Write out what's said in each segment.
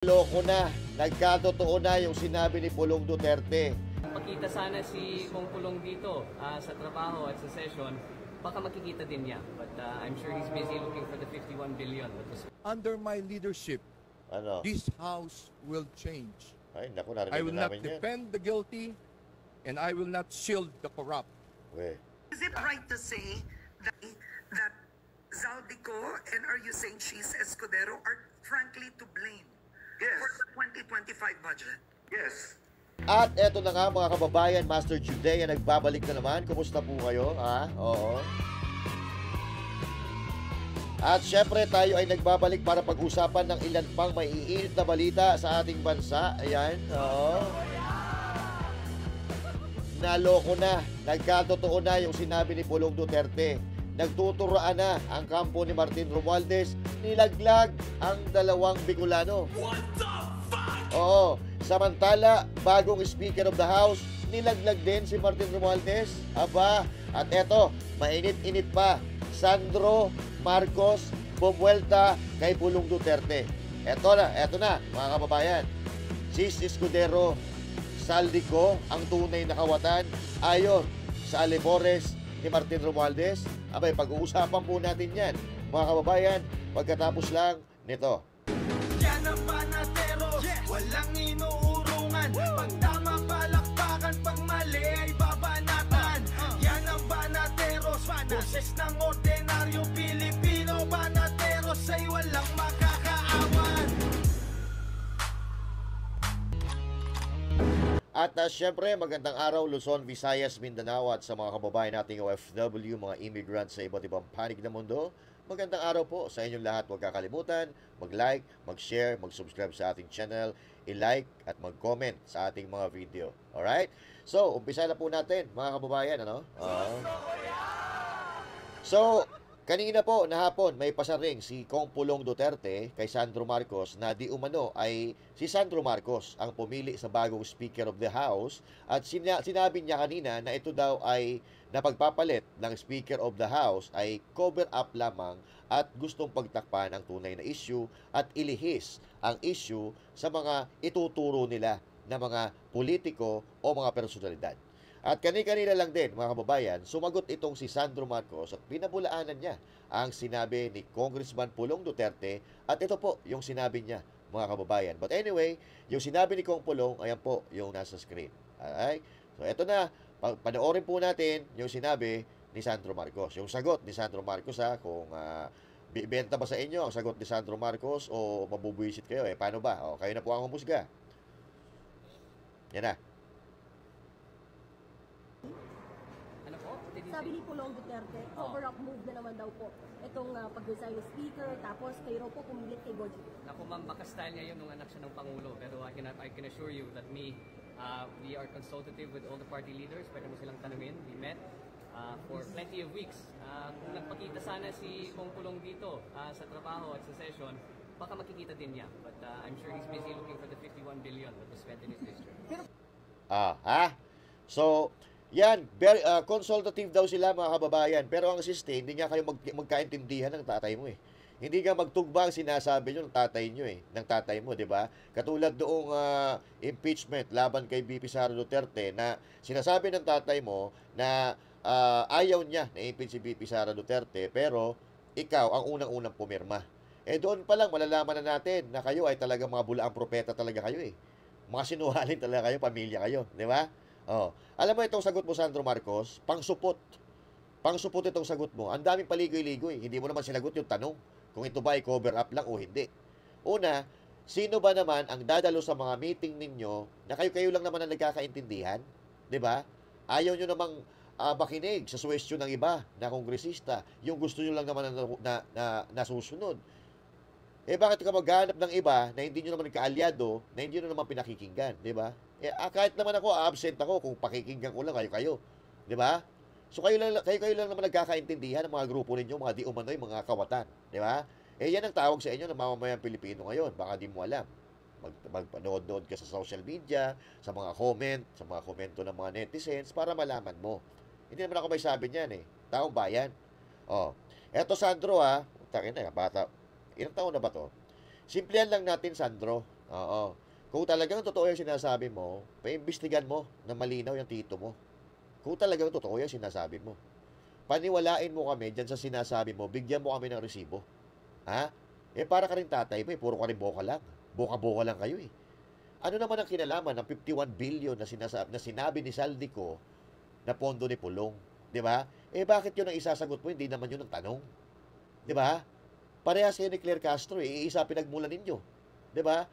Loko na, nagkatotoo na yung sinabi ni Pulong Duterte. Makita sana si Kong Pulong dito sa trabaho at sa session, baka makikita din niya. But I'm sure he's busy looking for the 51 billion. Under my leadership, this house will change. Ay, naku, narinig I will na not namin yan. defend the guilty and I will not shield the corrupt. Is it right to say that Zaldico and are you saying she's Escudero are frankly to blame for the 2025 budget? Yes. At eto na nga mga kababayan, Master Judea nagbabalik na naman. Kumusta po kayo? Oo. At syempre tayo ay nagbabalik para pag-usapan ng ilan pang maiinit na balita sa ating bansa. Ayan, oo. Naloko na, nagkatotoo na yung sinabi ni Pulong Duterte. Nagtuturaan na ang kampo ni Martin Romualdez, nilaglag ang dalawang Bicolano. What the fuck? Oo, samantala, bagong Speaker of the House, nilaglag din si Martin Romualdez. Aba, at eto, mainit-init pa, Sandro Marcos bumuelta kay Pulong Duterte. Eto na, mga kababayan. Sis Escudero Zaldico ang tunay na kawatan ayon sa alibores ni Martin Romualdez. Abay, pag-uusapan po natin yan, mga kababayan, pagkatapos lang nito. Yan ang panatero, walang inuurungan. Pag tama palakpakan, pag mali ay babanatan. Yan ang banateros, boses ng ordinaryong Pilipino. Banateros ay walang makakaawan. At syempre, magandang araw Luzon, Visayas, Mindanao at sa mga kababayan nating OFW, mga immigrants sa iba't ibang panig ng mundo. Magandang araw po sa inyong lahat. Huwag kakalimutan, mag-like, mag-share, mag-subscribe sa ating channel, i-like at mag-comment sa ating mga video. Alright? So, umpisa na po natin, mga kababayan, ano? So, kanina po, nahapon, may pasaring si Kong Pulong Duterte kay Sandro Marcos na di umano ay si Sandro Marcos ang pumili sa bagong Speaker of the House at sinabi niya kanina na ito daw ay napagpapalit ng Speaker of the House ay cover up lamang at gustong pagtakpan ang tunay na issue at ilihis ang issue sa mga ituturo nila na mga politiko o mga personalidad. At kani-kanina lang din, mga kababayan, sumagot itong si Sandro Marcos at pinabulaanan niya ang sinabi ni Congressman Pulong Duterte at ito po yung sinabi niya, mga kababayan. But anyway, yung sinabi ni Kong Pulong, ayan po yung nasa screen. Alright? So ito na, panoorin po natin yung sinabi ni Sandro Marcos. Yung sagot ni Sandro Marcos kung bibenta ba sa inyo ang sagot ni Sandro Marcos o mabubuisit kayo, paano ba? Kayo na po ang humusga. Yan na. Sabi ni Pulong Duterte, cover-up move na naman daw po itong pag-resign ni Speaker, tapos kayo raw po pumilit kay Goji. Naku ma'am, baka style niya yun nung anak siya ng Pangulo. Pero I can assure you that we are consultative with all the party leaders. Pwede mo silang tanungin. We met for plenty of weeks. Kung nagpakita sana si Kong Pulong dito sa trabaho at sa session, baka makikita din niya. But I'm sure he's busy looking for the 51 billion that was spent in his district. So, yan, very, consultative daw sila mga kababayan. Pero ang siste, hindi nga kayo magkaintindihan ng tatay mo Hindi nga magtugma ang sinasabi nyo ng tatay nyo ng tatay mo, di ba? Katulad doong impeachment laban kay BP Sara Duterte na sinasabi ng tatay mo na ayaw niya na impeach si BP Sara Duterte pero ikaw ang unang-unang pumirma. Doon pa lang malalaman na natin na kayo ay talaga mga bulaang propeta talaga kayo Mga sinungaling talaga kayo, pamilya kayo, di ba? Alam mo itong sagot mo, Sandro Marcos, pangsupot. Pangsupot itong sagot mo. Ang daming paligoy-ligoy. Hindi mo naman sinagot yung tanong kung ito ba ay cover up lang o hindi. Una, sino ba naman ang dadalo sa mga meeting ninyo na kayo-kayo lang naman ang nagkakaintindihan? 'Di ba? Ayaw nyo namang makinig sa suwestyon ng iba na kongresista. Yung gusto nyo lang naman na nasusunod. Bakit ka maghanap ng iba na hindi nyo naman kaalyado, na hindi nyo naman pinakikinggan, 'di ba? Kahit naman ako, absent ako kung pakikinggan ko lang kayo. 'Di ba? So kayo lang naman nagkakaintindihan ng mga grupo ninyo, mga di umano'y mga kawatan, 'di ba? Yan ang tawag sa inyo ng mamamayang Pilipino ngayon, baka di mo alam. Magpanood-nood ka sa social media, sa mga komento ng mga netizens para malaman mo. Hindi naman ako may sabi niyan Taong bayan. Eto Sandro takin na bata. Ilang taon na ba to? Simplihan lang natin, Sandro. Oo. Kung talagang totoo yung sinasabi mo, paimbestigan mo na malinaw yung tito mo. Kung talagang totoo yung sinasabi mo. Paniwalain mo kami dyan sa sinasabi mo, bigyan mo kami ng resibo. Ha? Para ka rin tatay mo, puro ka rin boka lang. Boka-boka lang kayo eh. Ano naman ang kinalaman ng 51 billion na sinabi ni Saldico na pondo ni Pulong? Di ba? Bakit yun ang isasagot mo? Hindi naman yun ang tanong. Di ba? Parehas kayo ni Claire Castro, iisa pinagmulan ninyo. Di ba?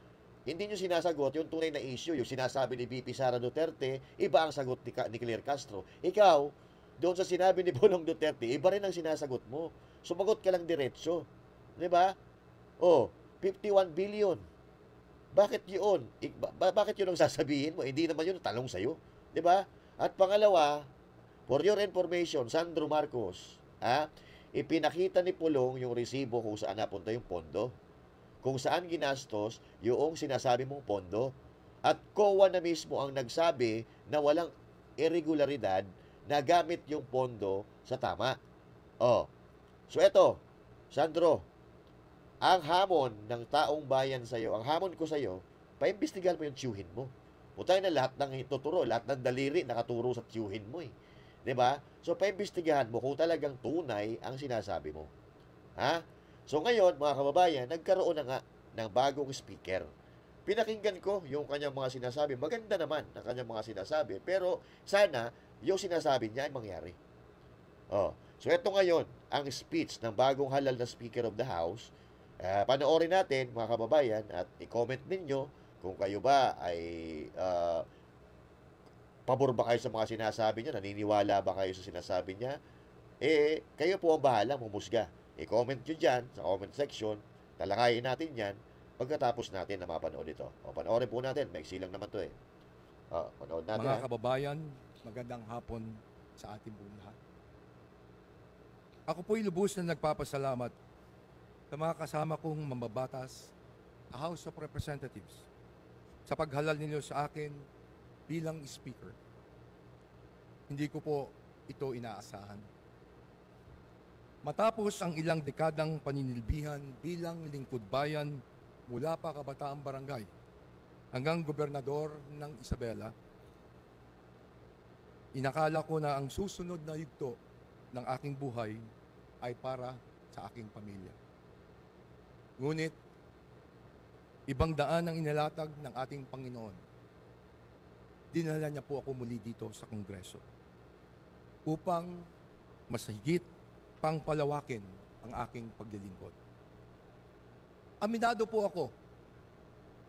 Hindi nyo sinasagot yung tunay na issue, yung sinasabi ni VP Sara Duterte, iba ang sagot ni Claire Castro. Ikaw, doon sa sinabi ni Pulong Duterte, iba rin ang sinasagot mo. Sumagot ka lang diretso. Di ba? 51 billion. Bakit yun? Bakit yun ang sasabihin mo? Hindi naman yun ang talong sa'yo. Di ba? At pangalawa, for your information, Sandro Marcos, ipinakita ni Pulong yung resibo kung saan napunta yung pondo. Kung saan ginastos yung sinasabi mong pondo. At COA na mismo ang nagsabi na walang irregularidad na gamit yung pondo sa tama. So eto, Sandro, ang hamon ng taong bayan sa'yo, ang hamon ko sa'yo, paimbestigahan mo yung tiyuhin mo. Putay na lahat ng tuturo, lahat ng daliri nakaturo sa tiyuhin mo eh. 'Di ba? So paimbestigahan mo kung talagang tunay ang sinasabi mo. Ha? So ngayon, mga kababayan, nagkaroon na nga ng bagong speaker. Pinakinggan ko yung kanyang mga sinasabi. Maganda naman ang kanyang mga sinasabi, pero sana yung sinasabi niya ay mangyari. So ito ngayon, ang speech ng bagong halal na Speaker of the House. Panoorin natin, mga kababayan, at i-comment ninyo kung kayo ba ay pabor ba kayo sa mga sinasabi niya, naniniwala ba kayo sa sinasabi niya. Kayo po ang bahala, mumusga. I-comment nyo dyan sa comment section, talakayin natin yan pagkatapos natin na mapanood ito. Panoorin po natin, maiksi lang naman to eh. Panood natin. Mga kababayan, magandang hapon sa ating buong lahat. Ako po'y lubos na nagpapasalamat sa mga kasama kong mambabatas sa House of Representatives sa paghalal ninyo sa akin bilang speaker. Hindi ko po ito inaasahan. Matapos ang ilang dekadang paninilbihan bilang lingkod bayan mula pa kabataang barangay hanggang gobernador ng Isabela, inakala ko na ang susunod na yugto ng aking buhay ay para sa aking pamilya. Ngunit, ibang daan ang inilatag ng ating Panginoon. Dinala niya po ako muli dito sa Kongreso upang mas higit pang palawakin ang aking paglilingkod. Aminado po ako.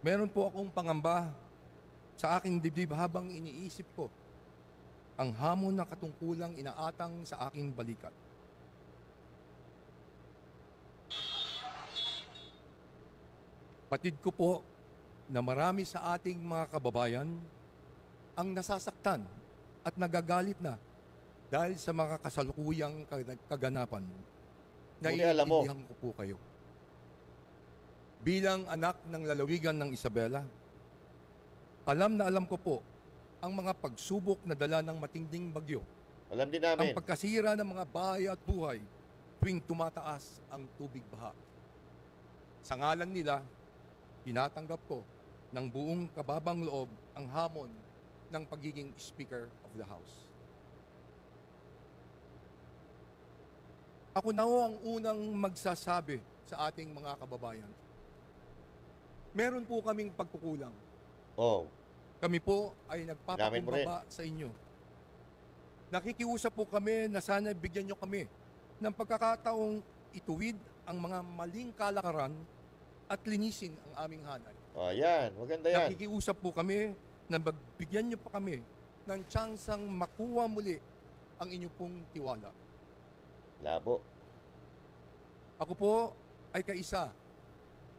Meron po akong pangamba sa aking dibdib habang iniisip ko ang hamon na katungkulang inaatang sa aking balikat. Patid ko po na marami sa ating mga kababayan ang nasasaktan at nagagalit na dahil sa mga kasalukuyang kaganapan. Naiintindihan ko po kayo. Bilang anak ng lalawigan ng Isabela, alam na alam ko po ang mga pagsubok na dala ng matinding bagyo. Alam din namin. Ang pagkasira ng mga bahay at buhay tuwing tumataas ang tubig baha. Sa ngalan nila, tinatanggap ko ng buong kababang loob ang hamon ng pagiging Speaker of the House. Ako na ho ang unang magsasabi sa ating mga kababayan. Meron po kaming pagkukulang. Kami po ay nagpapakumbaba sa inyo. Nakikiusap po kami na sana bigyan nyo kami ng pagkakataong ituwid ang mga maling kalakaran at linisin ang aming hanay. Yan. Maganda yan. Nakikiusap po kami na magbigyan nyo pa kami ng tsansang makuha muli ang inyong pong tiwala. Labo. Ako po ay kaisa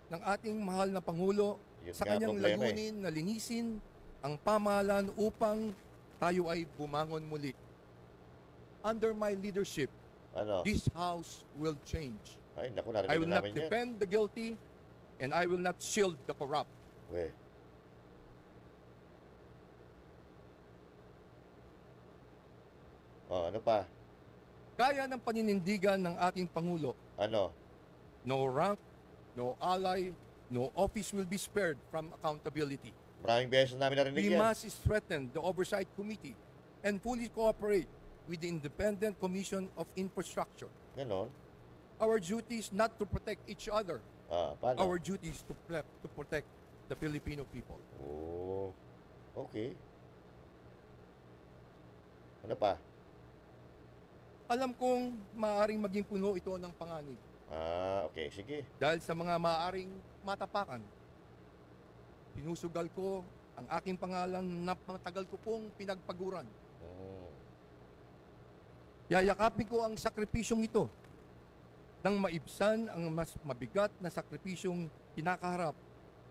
ng ating mahal na Pangulo sa kanyang layunin na linisin ang pamahalaan upang tayo ay bumangon muli. Under my leadership, this house will change. Ay, naku, narinig I will not namin defend the guilty and I will not shield the corrupt. Ano pa? Kaya ng paninindigan ng ating Pangulo. Ano? No rank, no ally, No office will be spared from accountability. Maraming beses namin narinig We yan. must strengthen the Oversight Committee and fully cooperate with the Independent Commission of Infrastructure. Ganon. Our duty is not to protect each other. Paano? Our duty is to protect the Filipino people. Oh, okay. Ano pa? Alam kong maaaring maging puno ito ng panganib Okay. Sige. dahil sa mga maaaring matapakan. Sinusugal ko ang aking pangalan na matagal ko pong pinagpaguran. Mm. Yayakapin ko ang sakripisyong ito nang maibsan ang mas mabigat na sakripisyong kinakaharap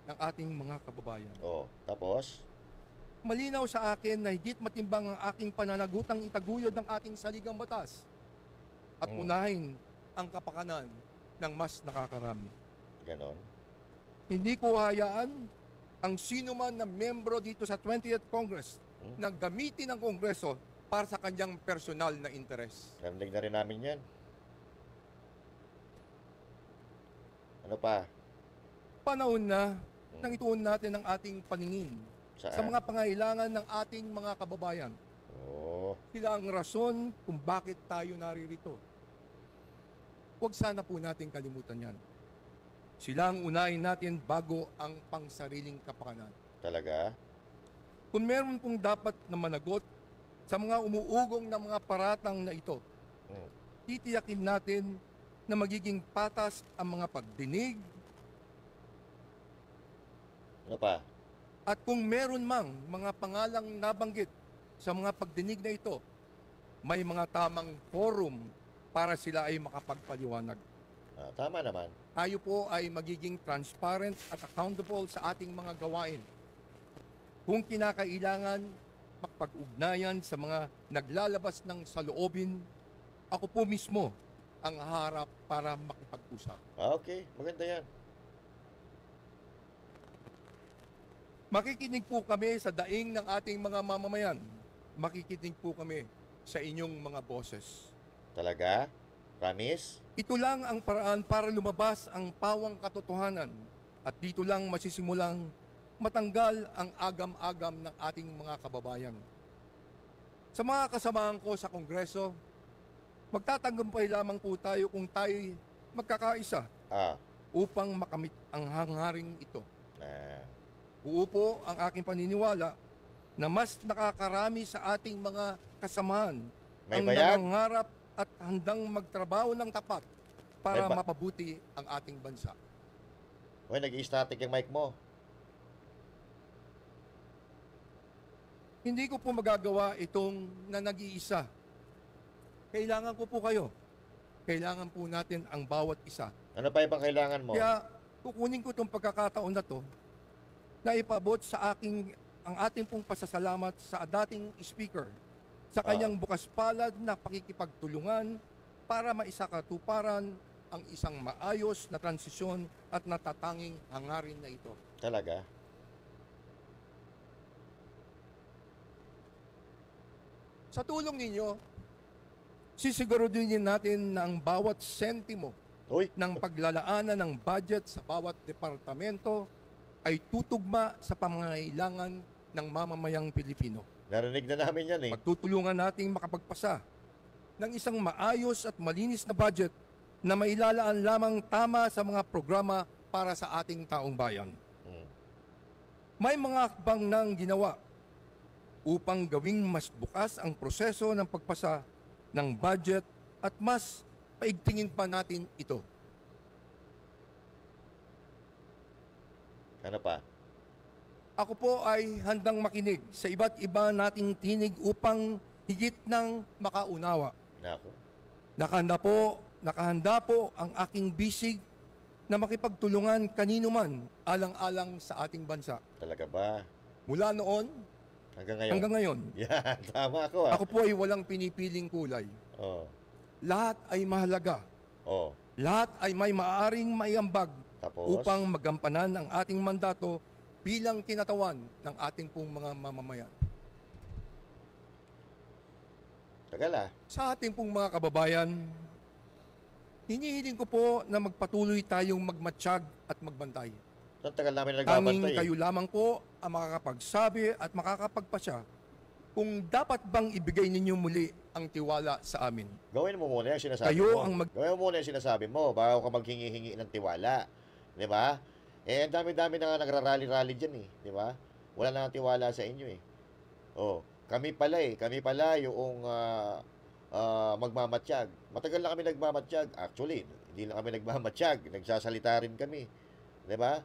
ng ating mga kababayan. Tapos? Malinaw sa akin na higit matimbang ang aking pananagutang itaguyod ng ating saligang batas at unahin ang kapakanan ng mas nakakarami. Ganon. Hindi ko hayaan ang sino man na membro dito sa 20th Congress na gamitin ang Kongreso para sa kanyang personal na interes. Narinig na rin namin yan. Ano pa? Panahon na nang ituon natin ang ating paningin Saan? sa mga pangailangan ng ating mga kababayan. Sila ang rason kung bakit tayo naririto. Huwag sana po natin kalimutan yan. Sila ang unahin natin bago ang pangsariling kapakanan. Talaga? Kung meron pong dapat na managot sa mga umuugong na mga paratang na ito, titiyakin natin na magiging patas ang mga pagdinig. Ano pa? At kung meron mang mga pangalang nabanggit sa mga pagdinig na ito, may mga tamang forum para sila ay makapagpaliwanag. Tama naman. Tayo po ay magiging transparent at accountable sa ating mga gawain. Kung kinakailangan makapag-ugnayan sa mga naglalabas ng saloobin, ako po mismo ang harap para makipag-usap. Okay, maganda yan. Makikinig po kami sa daing ng ating mga mamamayan. Makikinig po kami sa inyong mga boses. Talaga? Promise? Ito lang ang paraan para lumabas ang pawang katotohanan at dito lang masisimulang matanggal ang agam-agam ng ating mga kababayan. Sa mga kasamahan ko sa Kongreso, magtatagumpay lamang po tayo kung tayo magkakaisa upang makamit ang hangaring ito. Uupo ang aking paniniwala na mas nakakarami sa ating mga kasamahan ang nangangarap at handang magtrabaho ng tapat para mapabuti ang ating bansa. Uy, nag-i-static yung mic mo. Hindi ko po magagawa itong na nag-iisa. Kailangan ko po kayo. Kailangan po natin ang bawat isa. Ano pa ibang kailangan mo? Kaya kukunin ko itong pagkakataon na to na ipabot sa ang ating pong pasasalamat sa dating speaker sa kanyang bukas palad na pakikipagtulungan para maisakatuparan ang isang maayos na transisyon at natatanging hangarin na ito. Talaga? Sa tulong ninyo, sisiguraduhin natin na ang bawat sentimo ng paglalaanan ng budget sa bawat departamento ay tutugma sa pangangailangan ng mamamayang Pilipino. Narinig na namin yan eh. Pagtutulungan nating makapagpasa ng isang maayos at malinis na budget na mailalaan lamang tama sa mga programa para sa ating taong bayan. May mga hakbang nang ginawa upang gawing mas bukas ang proseso ng pagpasa ng budget at mas paigtingin pa natin ito. Ano pa? Ako po ay handang makinig sa iba't iba nating tinig upang higit nang makaunawa. Naku. Nakahanda po ang aking bisig na makipagtulungan kanino man alang-alang sa ating bansa. Talaga ba? Mula noon hanggang ngayon. Yan, tama ako Ako po ay walang pinipiling kulay. Lahat ay mahalaga. Lahat ay may maaaring maiambag upang magampanan ang ating mandato bilang kinatawan ng ating pong mga mamamayan. Tagal Sa ating pong mga kababayan, hinihiling ko po na magpatuloy tayong magmatsyag at magbantay. Ang tagal namin Tanging nagbabantay. kayo lamang po ang makakapagsabi at makakapagpasya kung dapat bang ibigay ninyo muli ang tiwala sa amin. Gawin mo muna yung sinasabi Kayo mo. ang Gawin mo muna yung sinasabi mo bago ka maghingi-hingi ng tiwala. Di ba? Eh, ang dami-dami na nga nagrarally-rally dyan eh. Di ba? Wala na tiwala sa inyo eh. Oh, kami pala yung magmamatsyag. Matagal na kami nagmamatsyag. Actually, hindi lang kami nagmamatsyag. Nagsasalita rin kami. Di ba?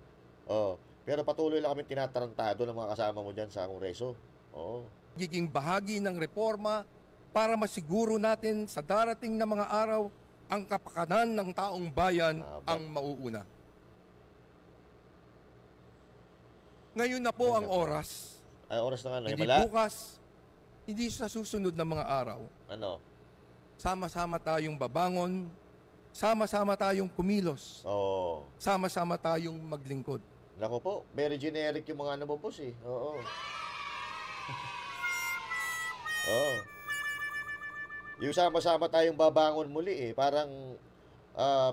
Oh, pero patuloy lang kami tinatarantado ng mga kasama mo dyan sa Kongreso. Oh. Giging bahagi ng reforma para masiguro natin sa darating na mga araw ang kapakanan ng taong bayan ang mauuna. Ngayon na po ang oras. Ay, oras na nga. Hindi Wala. bukas, hindi sa susunod na mga araw. Ano? Sama-sama tayong babangon, sama-sama tayong kumilos, Oo. sama-sama tayong maglingkod. Nako po, very generic yung mga nabubos eh. Oo. Oo. Yung sama-sama tayong babangon muli eh. Parang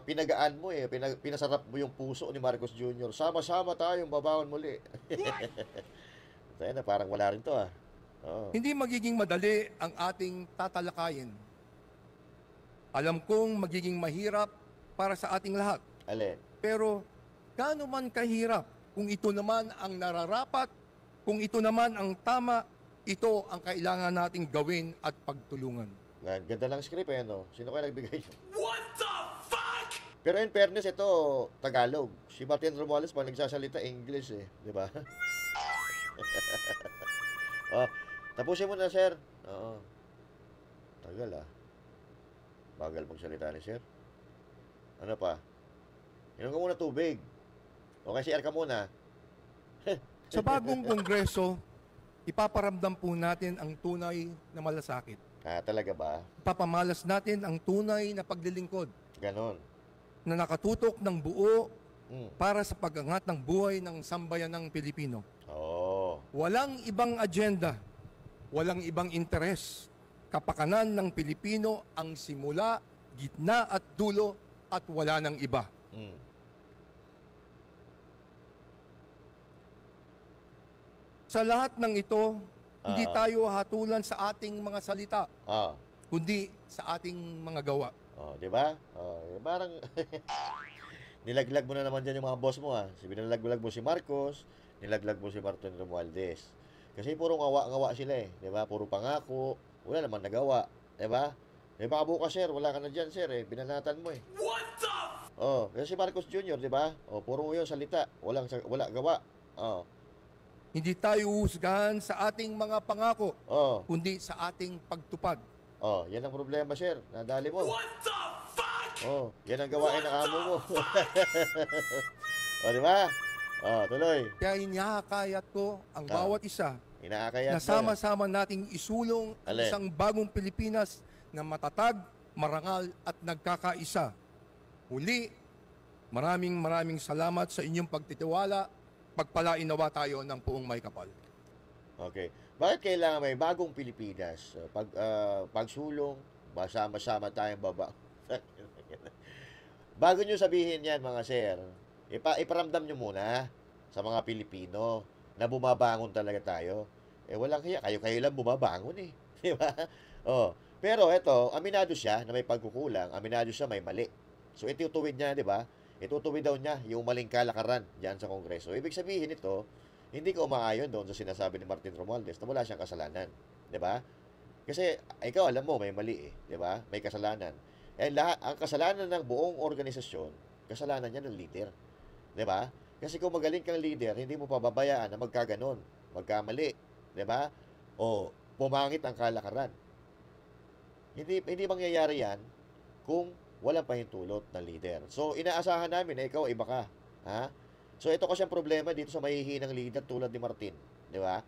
pinagaan mo eh. Pinasarap mo yung puso ni Marcos Jr. Sama-sama tayong babangon muli. Tayo na, parang wala rin to ah. Oo. Hindi magiging madali ang ating tatalakayin. Alam kong magiging mahirap para sa ating lahat. Alin? Pero gaano man kahirap, kung ito naman ang nararapat, kung ito naman ang tama, ito ang kailangan nating gawin at pagtulungan. Ganda lang script eh, no? Sino kaya nagbigay yun? What the fuck? Pero in fairness, ito, Tagalog. Si Martin Romualdez pa nagsasalita English eh. Di ba? Oh, tapusin mo na, sir. Oo. Tagal ah. Bagal magsalita ni sir. Ano pa? Inom ka muna tubig. Okay, CR ka muna. Sa bagong kongreso, ipaparamdam po natin ang tunay na malasakit. Talaga ba? Ipapamalas natin ang tunay na paglilingkod Ganon. na nakatutok ng buo Hmm. para sa pag-angat ng buhay ng sambayanang Pilipino. Oo. Walang ibang agenda, walang ibang interes. Kapakanan ng Pilipino ang simula, gitna at dulo at wala ng iba. Hmm. Sa lahat ng ito, hindi tayo hatulan sa ating mga salita, Ah. kundi sa ating mga gawa. Oh, di ba? Oh, parang nilaglag mo na naman diyan yung mga boss mo ah. Binalaglag mo si Marcos, nilaglag mo si Martin Romualdez. Kasi puro ngawa-ngawa sila eh, di ba? Puro pangako, wala naman nagawa, di ba? Eh baka bukas sir, wala ka na diyan sir eh, binanatan mo eh. What the? Oh, kasi si Marcos Jr., di ba? Oh, puro yung salita, wala gawa. Oh. Hindi tayo husgahan sa ating mga pangako, Oh. kundi sa ating pagtupad. Oh, yan ang problema sir, nadali mo. What the fuck? Oh, yan ang gawain ng amo mo. Oh, di ba? Oh, tuloy. Kaya inihakayat ko ang bawat isa Inaakayat na sama-sama nating isulong ang Alin? isang bagong Pilipinas na matatag, marangal at nagkakaisa. Huli, maraming salamat sa inyong pagtitiwala. Pagpalain nawa tayo ng puong may kapal. Okay. Bakit kailangan may bagong Pilipinas? Pagsulong, sama-sama tayong baba. Bago nyo sabihin yan, mga sir, iparamdam nyo muna sa mga Pilipino na bumabangon talaga tayo. Eh, walang kaya. Kayo lang bumabangon eh. Di ba? Oh. Pero eto, aminado siya na may pagkukulang. Aminado siya may mali. So, itutuwid niya, di ba? Itutuwid daw niya yung maling kalakaran dyan sa Kongreso. Ibig sabihin ito, hindi ka umaayon doon sa sinasabi ni Martin Romualdez na wala siyang kasalanan. Di ba? Kasi, ikaw alam mo, may mali eh. Di ba? May kasalanan. Eh, ang kasalanan ng buong organisasyon, kasalanan niya ng leader. Di ba? Kasi kung magaling kang leader, hindi mo pababayaan na magkaganon, magkamali. Di ba? O, pumangit ang kalakaran. Hindi mangyayari yan kung walang pahintulot ng leader. So, inaasahan namin na ikaw iba ka. Ha? So, ito kasi ang problema dito sa mahihinang leader tulad ni Martin. Di ba?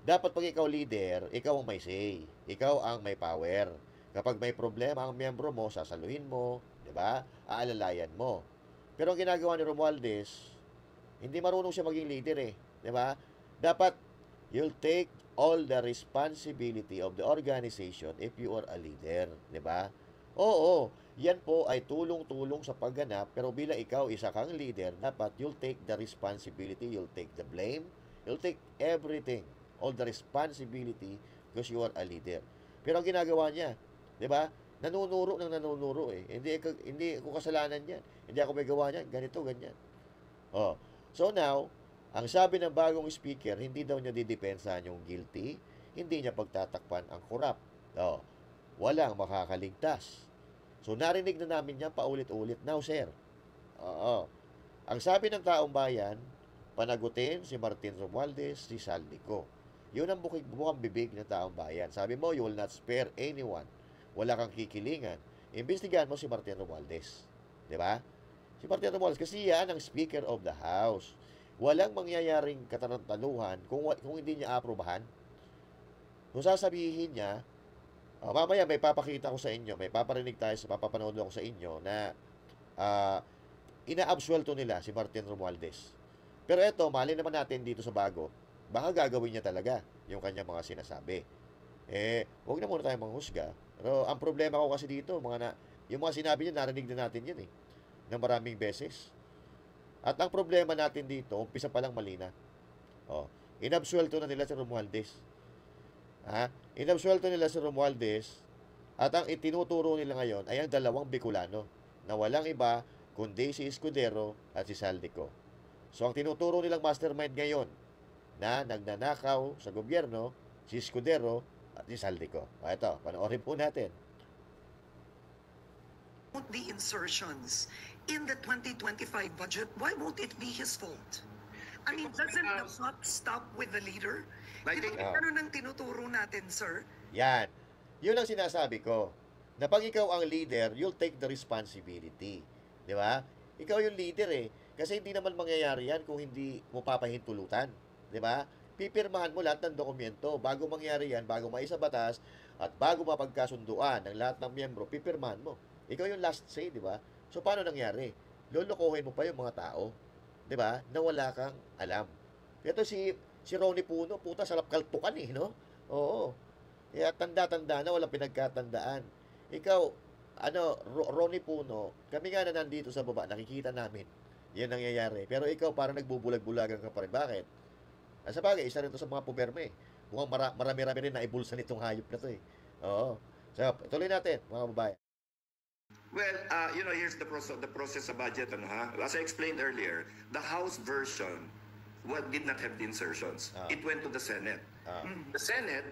Dapat pag ikaw leader, ikaw ang may say. Ikaw ang may power. Kapag may problema ang miyembro mo, sasaluhin mo. Di ba? Aalalayan mo. Pero ang ginagawa ni Romualdez, hindi marunong siya maging leader eh. Di ba? Dapat, you'll take all the responsibility of the organization if you are a leader. Di ba? Oo. yan po ay tulong-tulong sa pagganap, pero bilang ikaw isa kang leader, dapat you'll take the responsibility, you'll take the blame, you'll take everything, all the responsibility because you are a leader. Pero ang ginagawa niya, 'di ba? Nanunuro eh. Hindi ko kasalanan 'yan. Hindi ako may gawa niyan, ganito, ganyan. Oh. So now, ang sabi ng bagong speaker, hindi daw niya didepensahan yung guilty, hindi niya pagtatakpan ang corrupt. Oh. Walang makakaligtas. So, narinig na namin yan paulit-ulit. Now, sir. Oo. Ang sabi ng taong bayan, panagutin si Martin Romualdez, si Saldico. Yun ang bukang bibig ng taong bayan. Sabi mo, you will not spare anyone. Wala kang kikilingan. Imbestigahan mo si Martin Romualdez. Diba? Si Martin Romualdez, kasi yan ang Speaker of the House. Walang mangyayaring katarantaluhan kung hindi niya aprobahan. Kung sasabihin niya, mamaya may papakita ko sa inyo, may paparinig tayo, papapanood ko sa inyo na inaabsuelto nila si Martin Romualdez. Pero eto, mali naman natin dito sa bago, baka gagawin niya talaga yung kanyang mga sinasabi. Huwag na muna tayo manghusga. Pero ang problema ko kasi dito, yung mga sinabi niya, narinig na natin yan ng maraming beses. At ang problema natin dito, umpisa pa lang mali na. Inabsuelto na nila si Romualdez. Inabsuelto nila si Romualdez at ang itinuturo nila ngayon ay ang dalawang Bicolano na walang iba kundi si Escudero at si Saldico. So ang tinuturo nilang mastermind ngayon na nagnanakaw sa gobyerno, si Escudero at si Saldico. Ito, panoorin po natin. The insertions in the 2025 budget, why won't it be his fault? I mean, doesn't the buck stop with the leader? Ano nang tinuturo natin, sir? Yan. Yun ang sinasabi ko. Na pag ikaw ang leader, you'll take the responsibility. Di ba? Ikaw yung leader Kasi hindi naman mangyayari yan kung hindi mo papahintulutan. Di ba? Pipirmahan mo lahat ng dokumento. Bago mangyari yan, bago maisa batas, at bago mapagkasunduan ng lahat ng miyembro, pipirmahan mo. Ikaw yung last say, di ba? So, paano nangyari? Lolokohin mo pa yung mga tao. Di ba? Na wala kang alam. Ito si Ronnie Puno, puta, sarap kaltukan no? Oo. Kaya tanda-tanda na, walang pinagkatandaan. Ikaw, Ronnie Puno, kami nga na nandito sa baba, nakikita namin. Yan nangyayari. Pero ikaw, parang nagbubulag-bulagan ka pa rin. Bakit? Sa bagay, isa rin to sa mga puberme. Mukhang marami-rami rin na ibulsa nitong hayop na to Oo. So, tuloy natin, mga babae. Well, here's the process sa budget. As I explained earlier, the House version did not have the insertions. It went to the Senate. The Senate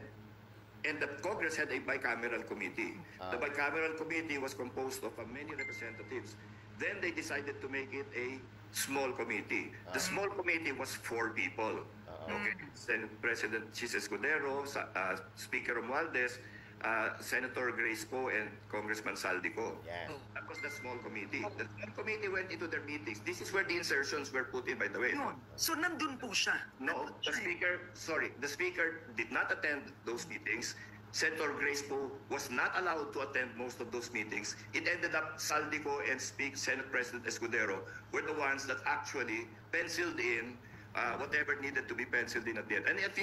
and the Congress had a bicameral committee. The bicameral committee was composed of many representatives. Then they decided to make it a small committee. The small committee was 4 people. Okay, Senate President Chis Escudero, Speaker Romualdez, Senator Grace Poe, and Congressman Saldico. Yeah. That was the small committee. The small committee went into their meetings. This is where the insertions were put in, by the way. Yun. So, nandun po siya. No, the speaker did not attend those meetings. Senator Grace Poe was not allowed to attend most of those meetings. It ended up Saldico and Senate President Escudero were the ones that actually penciled in whatever needed to be penciled in at the end. And if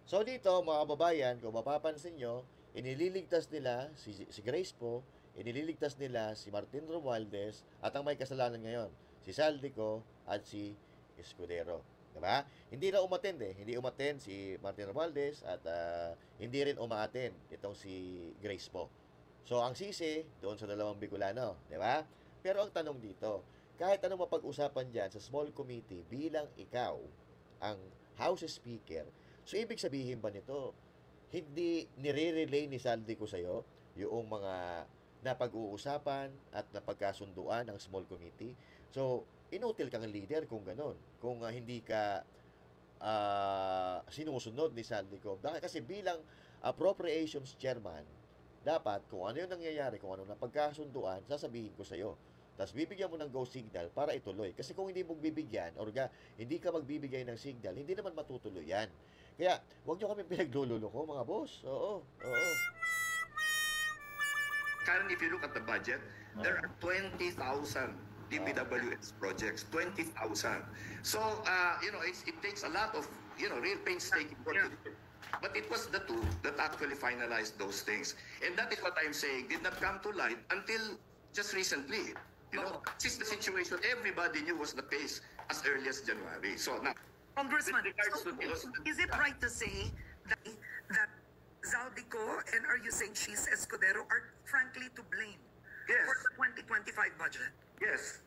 So dito, mga kababayan, kung mapapansin nyo, inililigtas nila si Grace Poe, inililigtas nila si Martin Romualdez, at ang may kasalanan ngayon, si Saldico at si Escudero. Diba? Hindi na umattend Hindi umattend si Martin Romualdez at hindi rin umattend itong si Grace Poe. So, ang sisi, doon sa dalawang Bicolano. Diba? Pero ang tanong dito, kahit anong mapag-usapan dyan sa small committee bilang ikaw ang House Speaker, so ibig sabihin ba nito, hindi nire-relay ni Saldico sa'yo yung mga napag-uusapan at napagkasunduan ng small committee? So, inutil kang leader kung ganon. Kung hindi ka sinusunod ni Saldico. Kasi bilang appropriations chairman, dapat kung ano yung nangyayari, kung ano napagkasunduan, sasabihin ko sa'yo. Tapos bibigyan mo ng go signal para ituloy. Kasi kung hindi mo bibigyan or hindi ka magbibigay ng signal, hindi naman matutuloy yan. Kaya, huwag nyo kami pinaglululoko, mga boss. Oo. Karen, if you look at the budget, there are 20,000 DPWH projects, 20,000. So, it takes a lot of, real painstaking work. But it was the two that actually finalized those things. And that is what I'm saying did not come to light until just recently. You know, since the situation everybody knew was the case as early as January. So now, Congressman, with regards so to those, is it right to say that Zaldico, and are you saying she's Escudero, are frankly to blame yes, for the 2025 budget? yes.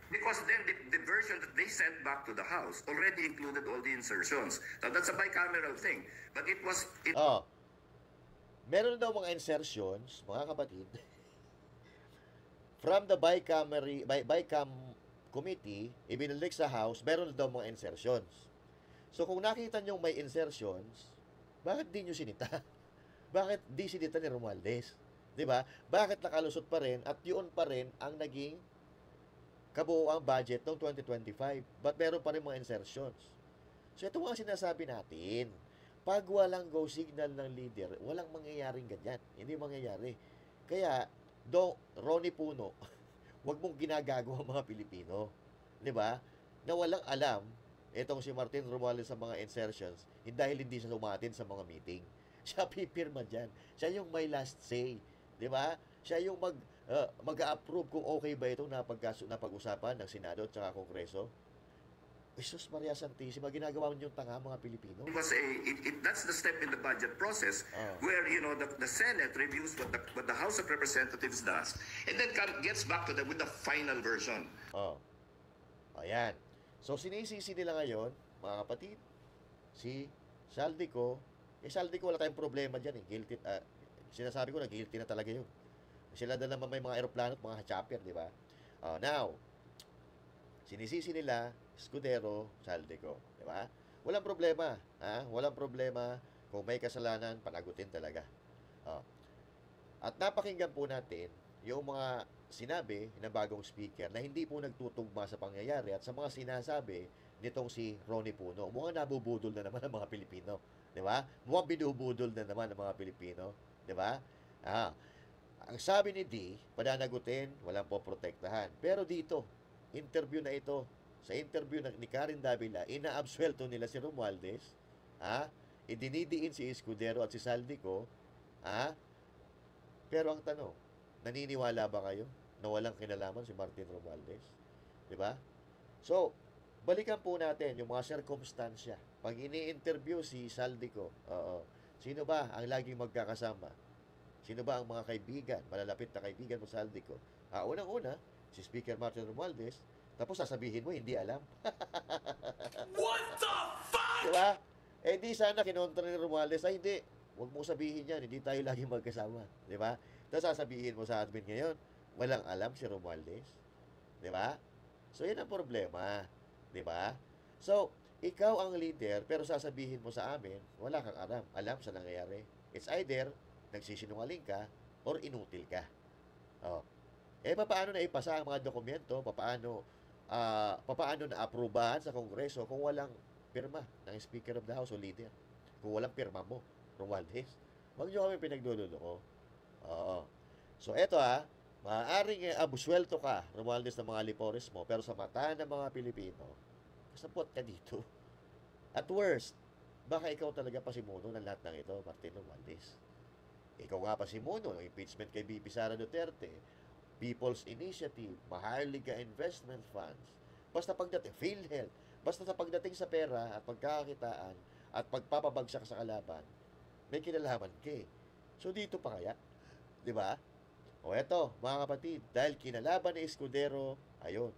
Because then the version that they sent back to the House already included all the insertions. So that's a bicameral thing. But it was... Meron daw mga insertions, mga kapatid, from the Bicam committee, ibinalik sa House, meron daw mga insertions. So kung nakita nyo may insertions, bakit di nyo sinita? Bakit di sinita ni Romualdez? Diba? Bakit nakalusot pa rin at yun pa rin ang naging kabuoang budget ng 2025. But meron pa rin mga insertions. So ito mga sinasabi natin. Pag walang go signal ng leader, walang mangyayaring ganyan. Hindi mangyayari. Kaya, Ronnie Puno, wag mong ginagago ang mga Pilipino. Di ba? Na walang alam itong si Martin Romualdez sa mga insertions dahil hindi siya sumatin sa mga meeting. Siya pipirma dyan. Siya yung may last say. Di ba? Siya yung mag-approve kung okay ba itong napag-usapan ng Senado at saka Kongreso. Jesus Maria Santissima, ginagawa mo yung tanga mga Pilipino. That's the step in the budget process where, you know, the Senate reviews what the House of Representatives does and then gets back to them with the final version. Ayan. So, sinisisi nila ngayon, mga kapatid, si Saldico. Saldico, wala tayong problema dyan eh. Guilty, sinasabi ko na guilty na talaga yun. Sila na naman may mga aeroplano at mga chopper, di ba? Now, sinisisi nila Escudero, Saldico, di ba? Walang problema, walang problema kung may kasalanan, panagutin talaga. At napakinggan po natin yung mga sinabi ng bagong speaker na hindi po nagtutugma sa pangyayari at sa mga sinasabi nitong si Ronnie Puno. Mukhang nabubudol na naman ang mga Pilipino, di ba? Mukhang binubudol na naman ang mga Pilipino, di ba? Ang sabi ni D, pananagutin, walang poprotektahan. Pero dito, interview na ito, sa interview ni Karen Davila, inaabsuelto nila si Romualdez, idinidiin si Escudero at si Saldico, pero ang tanong, naniniwala ba kayo na walang kinalaman si Martin Romualdez? Diba? So, balikan po natin yung mga sirkumstansya. Pag ini-interview si Saldico, sino ba ang laging magkakasama? Sino ba ang mga kaibigan, malalapit na kaibigan mo sa Saldico? Unang-una, si Speaker Martin Romualdez, tapos sasabihin mo, hindi alam. What the fuck? Diba? Di sana kinontra ni Romualdez, hindi. Huwag mo sabihin yan, hindi tayo lagi magkasama. Diba? Tapos sasabihin mo sa admin ngayon, walang alam si Romualdez. Diba? So, yan ang problema. Diba? So, ikaw ang leader, pero sasabihin mo sa amin, wala kang alam sa nangyayari. It's either nagsisinungaling ka or inutil ka. Paano na ipasa ang mga dokumento? Paano na aprobahan sa Kongreso kung walang pirma ng Speaker of the House o leader? Kung walang pirma mo, Romualdez. Huwag nyo kami pinagdulolo. So, eto maaaring abuswelto ka, Romualdez, ng mga lipores mo, pero sa mata ng mga Pilipino, kasapot ka dito. At worst, baka ikaw talaga pasimuno ng lahat ng ito, Martin Romualdez. Ikaw nga pasimuno ng impeachment kay BP Sara Duterte, People's Initiative, Maharlika Investment Funds, basta pagdating, PhilHealth, basta sa pagdating sa pera at pagkakakitaan at pagpapabagsak sa kalaban, may kinalaman ka. So, dito pa kaya? Diba? O eto, mga kapatid, dahil kinalaban ni Escudero, ayun,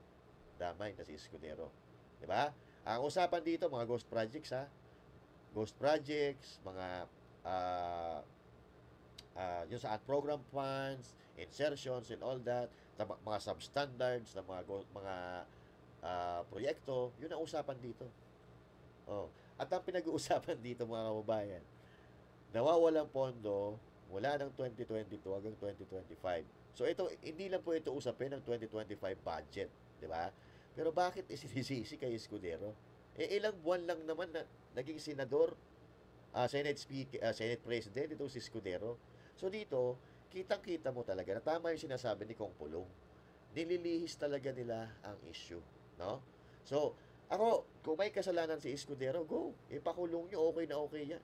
damay na si Escudero. Diba? Ang usapan dito, mga ghost projects, Ghost projects, mga yung sa program funds, insertions and all that, mga substandards na mga proyekto, yun ang usapan dito. At ang pinag-uusapan dito, mga kababayan, nawawalang pondo mula ng 2022 hanggang 2025. So ito, hindi lang po ito usapin ng 2025 budget, di ba? Pero bakit isinisisi kay Escudero? Ilang buwan lang naman na naging senador, Senate President, ito si Escudero. So dito, kitang-kita mo talaga na tama yung sinasabi ni Kong Pulong. Nililihis talaga nila ang issue, no? So, Ako, kung may kasalanan si Escudero, go. Ipakulong nyo, okay na okay yan.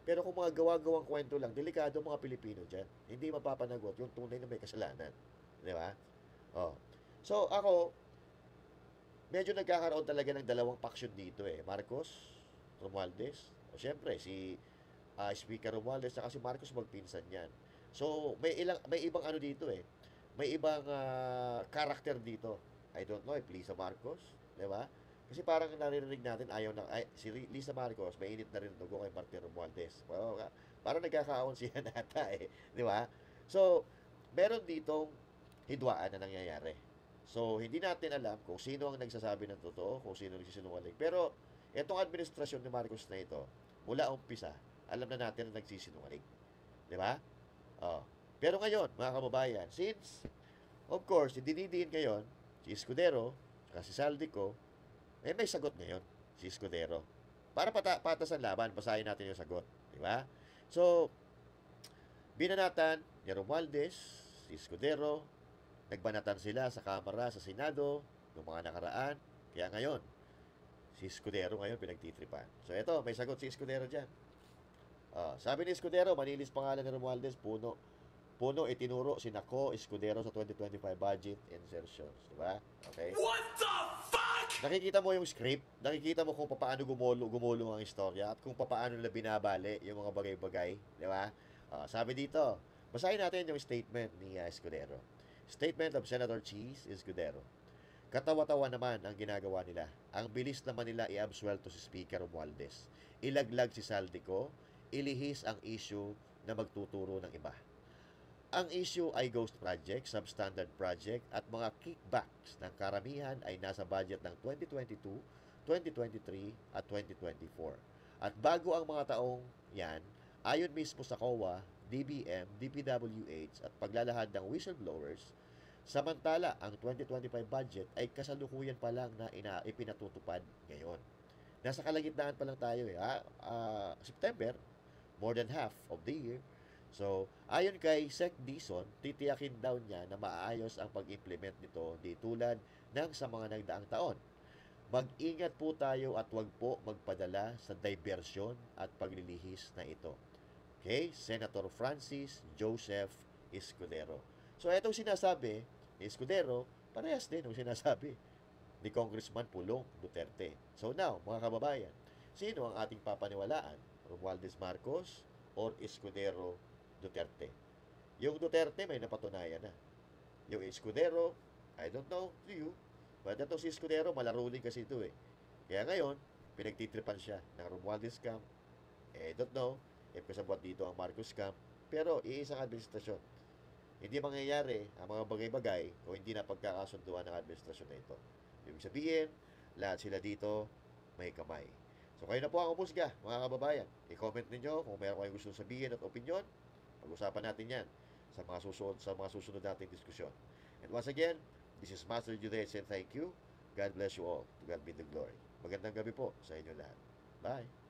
Pero kung mga gawa-gawang kwento lang, delikado mga Pilipino dyan. Hindi mapapanagot yung tunay na may kasalanan. Di ba? Oh. So, ako, medyo nagkakaroon talaga ng dalawang paksyon dito eh. Marcos, Romualdez. O, syempre, si Speaker Romualdez at si Marcos magpinsan yan. So, may ibang ano dito eh. May ibang karakter dito. I don't know if Lisa Marcos, di ba? Kasi parang naririnig natin si Lisa Marcos, mainit na rin dugo kay Martin Romualdez. Parang nagkakaon siya nata eh, di ba? So, meron ditong hidwaan na nangyayari. So, hindi natin alam kung sino ang nagsasabi ng totoo, kung sino nagsisinungaling. Pero, itong administrasyon ni Marcos na ito, mula umpisa, alam na natin na nagsisinungaling. Di ba? Oh. Pero ngayon, mga kababayan, since, of course, dinidiin ngayon, si Escudero, si Saldico, may sagot ngayon, si Escudero. Para patas ang laban, basahin natin yung sagot. Di ba? So, binanatan ni Romualdez, si Escudero, nagbanatan sila sa Kamara, sa Senado, noong mga nakaraan. Kaya ngayon, si Escudero ngayon pinagtitripan. So, ito, may sagot si Escudero dyan. Sabi ni Escudero, manilis pangalan ni Romualdez, puno itinuro si Nako Escudero sa 2025 budget insertions. Diba? Okay? What the fuck? Nakikita mo yung script, nakikita mo kung paano gumulong ang istorya at kung paano nila binabali yung mga bagay-bagay. Diba? Sabi dito, basahin natin yung statement ni Escudero. Statement of Senator Cheese Escudero. Katawa-tawa naman ang ginagawa nila. Ang bilis naman nila i-absuelto si Speaker Romualdez. Ilaglag si Saldico, ilihis ang issue na magtuturo ng iba. Ang issue ay ghost project, substandard project at mga kickbacks ng karamihan ay nasa budget ng 2022, 2023 at 2024. At bago ang mga taong yan, ayon mismo sa COA, DBM, DPWH at paglalahad ng whistleblowers, samantala ang 2025 budget ay kasalukuyan pa lang na ipinatutupad ngayon. Nasa kalagitnaan pa lang tayo eh. September, more than half of the year. So, ayon kay Sec Dizon, titiyakin daw niya na maayos ang pag-implement nito di tulad ng sa mga nagdaang taon. Mag-ingat po tayo at wag po magpadala sa diversyon at paglilihis na ito. Okay? Senator Francis Joseph Escudero. So, itong sinasabi ni Escudero, parehas din ang sinasabi ni Congressman Pulong Duterte. So now, mga kababayan, sino ang ating papaniwalaan? Romualdez Marcos or Escudero Duterte? Yung Duterte may napatunayan na. Yung Escudero, I don't know to you, but ito si Escudero, malaro din kasi ito eh. Kaya ngayon, pinagtitripan siya ng Romualdez camp. Don't know if kasabot dito ang Marcos camp, pero iisang administrasyon. Hindi mangyayari ang mga bagay-bagay o hindi na pagkakasunduan ng administrasyon na ito. Ibig sabihin, lahat sila dito may kamay. So kayo na po ang umusga, mga kababayan. I-comment ninyo kung meron kayong gusto sabihin at opinion. Pag-usapan natin yan sa mga susunod nating diskusyon. And once again, this is Master Jude saying thank you. God bless you all. To God be the glory. Magandang gabi po sa inyo lahat. Bye!